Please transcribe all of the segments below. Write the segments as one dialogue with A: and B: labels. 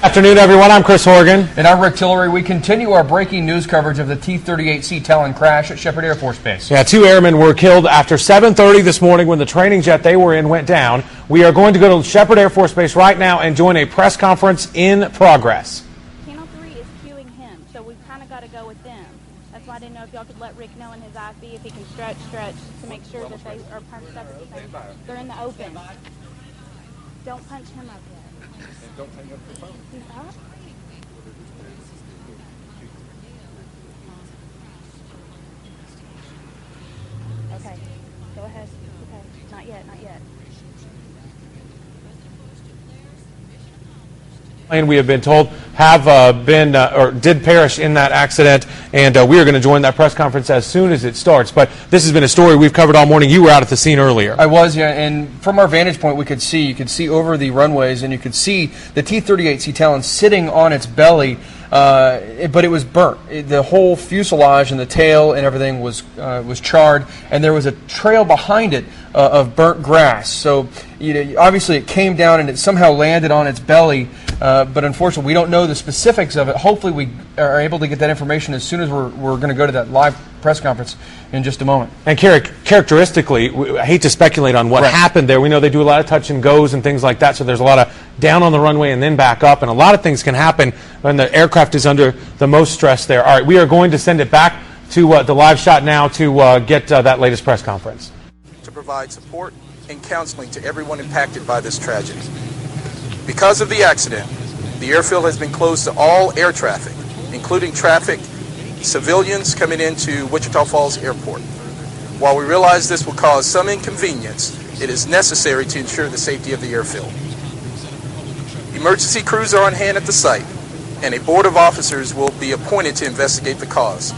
A: Afternoon, everyone. I'm Chris Horgan.
B: And I'm Rick Tillery. We continue our breaking news coverage of the T-38C Talon crash at Sheppard Air Force Base.
A: Yeah, 2 airmen were killed after 7:30 this morning when the training jet they were in went down. We are going to go to Sheppard Air Force Base right now and join a press conference in progress.
C: Channel 3 is cueing him, so we've kind of got to go with them. That's why I didn't know if y'all could let Rick know in his IFB if he can stretch to make sure that they are punched up at the same time. They're in the open. Don't punch him up yet.
D: And don't hang up the phone.
C: He's up? Okay, go ahead. Okay, not yet, not yet.
A: And we have been told have been or did perish in that accident, and we are going to join that press conference as soon as it starts. But this has been a story we've covered all morning. You were out at the scene earlier.
B: I was, yeah, and from our vantage point you could see over the runways, and you could see the T-38C Talon sitting on its belly, but it was burnt. The whole fuselage and the tail and everything was charred, and there was a trail behind it of burnt grass. So obviously it came down and it somehow landed on its belly, but unfortunately we don't know the specifics of it. Hopefully we are able to get that information as soon as we're going to go to that live press conference in just a moment.
A: And characteristically, I hate to speculate on what happened there. We know they do a lot of touch and goes and things like that, so there's a lot of down on the runway and then back up, and a lot of things can happen when the aircraft is under the most stress there. All right, we are going to send it back to the live shot now to get that latest press conference.
E: To provide support and counseling to everyone impacted by this tragedy. Because of the accident, the airfield has been closed to all air traffic, including civilians coming into Wichita Falls Airport. While we realize this will cause some inconvenience, it is necessary to ensure the safety of the airfield. Emergency crews are on hand at the site, and a board of officers will be appointed to investigate the cause.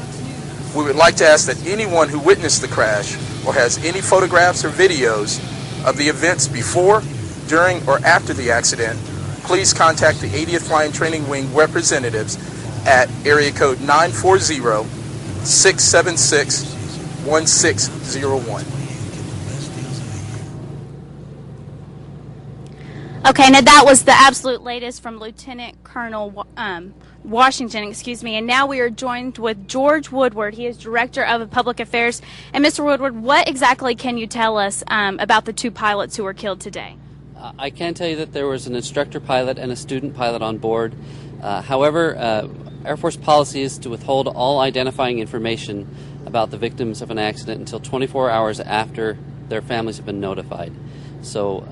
E: We would like to ask that anyone who witnessed the crash or has any photographs or videos of the events before, during, or after the accident, please contact the 80th Flying Training Wing representatives at area code 940-676-1601.
C: Okay, now that was the absolute latest from Lieutenant Colonel Washington, and now we are joined with George Woodward. He is Director of Public Affairs. And Mr. Woodward, what exactly can you tell us about the 2 pilots who were killed today?
F: I can tell you that there was an instructor pilot and a student pilot on board. However, Air Force policy is to withhold all identifying information about the victims of an accident until 24 hours after their families have been notified. So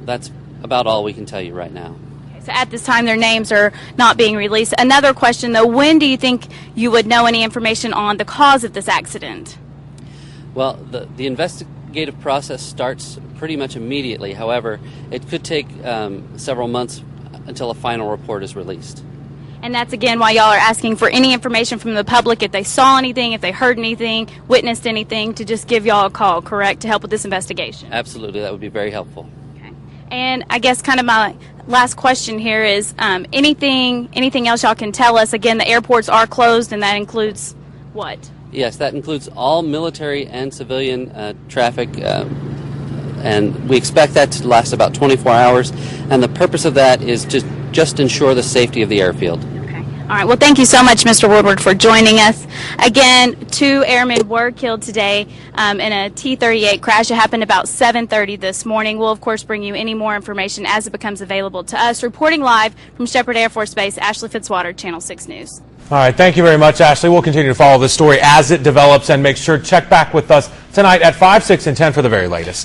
F: that's about all we can tell you right now.
C: Okay, so at this time, their names are not being released. Another question, though, when do you think you would know any information on the cause of this accident?
F: Well, the investigative process starts pretty much immediately. However, it could take several months until a final report is released.
C: And that's, again, why y'all are asking for any information from the public, if they saw anything, if they heard anything, witnessed anything, to just give y'all a call, correct, to help with this investigation?
F: Absolutely, that would be very helpful.
C: Okay. And I guess kind of my last question here is anything else y'all can tell us? Again, the airports are closed, and that includes what?
F: Yes, that includes all military and civilian traffic, and we expect that to last about 24 hours. And the purpose of that is to just ensure the safety of the airfield.
C: Okay. All right. Well, thank you so much, Mr. Woodward, for joining us. Again, 2 airmen were killed today in a T-38 crash. It happened about 7:30 this morning. We'll, of course, bring you any more information as it becomes available to us. Reporting live from Sheppard Air Force Base, Ashley Fitzwater, Channel 6 News.
A: All right, thank you very much, Ashley. We'll continue to follow this story as it develops, and make sure to check back with us tonight at 5, 6, and 10 for the very latest.